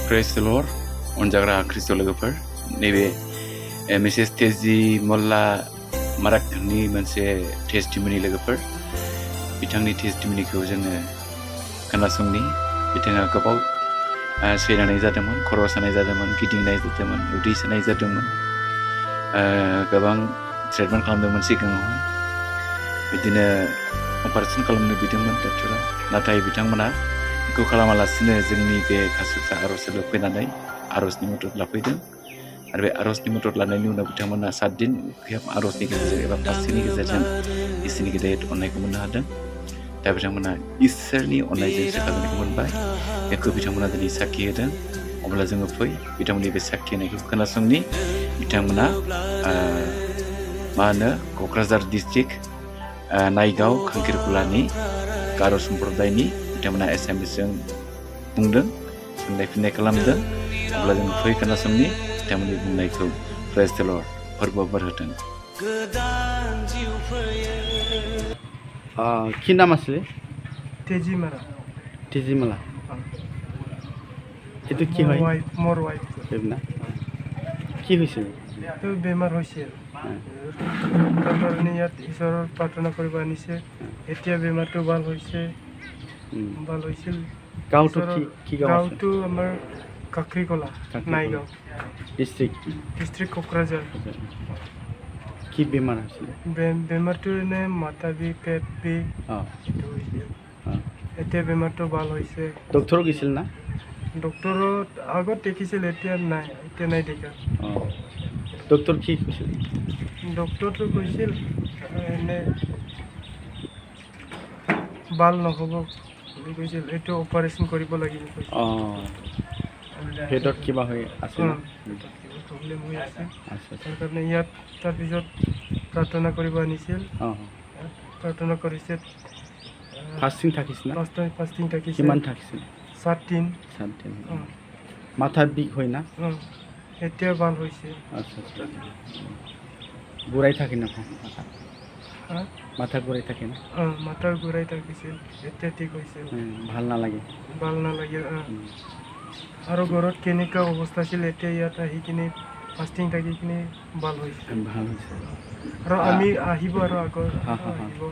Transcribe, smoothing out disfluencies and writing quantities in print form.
Praise the Lord. Onjagra Kristo लोगोफोर नैबे Mrs तेजी मोल्ला माराकनि मोनसे टेस्टिमनि लोगोफोर बिथांनि टेस्टिमनिखौ जोङो खोनासंनि बिथाङा गोबाव सैनानै जादोंमोन खर' सानाय जादोंमोन गिदिंनाय जादोंमोन उदै सानाय जादोंमोन गोबां ट्रिटमेन्ट खालामदोंमोन सिगाङावहाय बिदिनो अपारेसन खालामनो बिदोंमोन डक्टरा नाथाय बिथांमोना बेखौ खालामालासिनो जोंनि बे कासुट्रा आर'जसालियाव फैनानै आर'जनि मदद लाफैदों आरो बे आर'जनि मदद लानायनि उनाव बिथांमोना 7 दिन आर'जनि गेजेरजों एबा फास्टिंनि गेजेरजों इसोरनि गेदेर अननायखौ मोननो हादों दा बिथांमोना इसोरनि अननायजों सोखाजानायखौ मोनबाय बेखौ बिथांमोना दिनै साखि होदों अब्ला जोङो फै बिथांमोननि बे साखि होनायखौ खोनासंनि बिथांमोना मा होनो क'क्राझार डिस्ट्रिक्ट नायगाव खांखिरखलानि गार' सम्प्रदायनि बिथांमोना एसामिसजों बुंदों सोंनाय फिननाय खालामदों अब्ला जों फै खोनासंनि बिथांमोननि बुंनायखौ प्रेज द लर्ड फोरबोआव बोर होथों কি নাম আছিলে তেজিমালা তেজিমালা এইটো কি হয় মোৰ ৱাইফ না কি হৈছিল এইটো বেমাৰ হৈছিল তাৰ কাৰণে ইয়াত ঈশ্বৰৰ প্ৰাৰ্থনা কৰিব আনিছে এতিয়া বেমাৰটো ভাল হৈছিল গাঁৱটো আমাৰ কাকৰিকলা নাইগাঁও ডিষ্ট্ৰিক্ট কোকৰাঝাৰ কি বেমাৰ হৈছিল বেমাৰটো এনে মাথা বিষ পেট বিষ এতিয়া বেমাৰটো ভাল হৈছে ডক্টৰ গৈছিল না ডক্টৰত আগত দেখিছিল এতিয়া নাই দেখা ডক্টৰ কি কৈছিল ডক্টৰটো কৈছিল এনে ভাল নহ'ব বুলি কৈছিল এইটো অপাৰেশ্যন কৰিব লাগিব পেটত কিবা হৈ আছে প্ৰব্লেম হৈ আছে তাৰ কাৰণে ইয়াত তাৰপিছত প্ৰাৰ্থনা কৰিব আনিছিল প্ৰাৰ্থনা কৰিছে ফাষ্টিং থাকিছিল ফাষ্টিং থাকিছিল কিমান থাকিছিল 7 দিন মাথা বিষ হয় না এতিয়া ভাল হৈছে ঘূৰাই থাকে না মাথা ঘূৰাই থাকে না মাথা ঘূৰাই থাকিছিল এতিয়া ঠিক হৈছে ভাল নালাগে আৰু ঘৰত কেনেকুৱা অৱস্থা আছিল এতিয়া ইয়াত আহি কিনে ফাষ্টিং থাকি কিনে ভাল হৈছে আৰু আমি আহিব আৰু আগৰ আহিব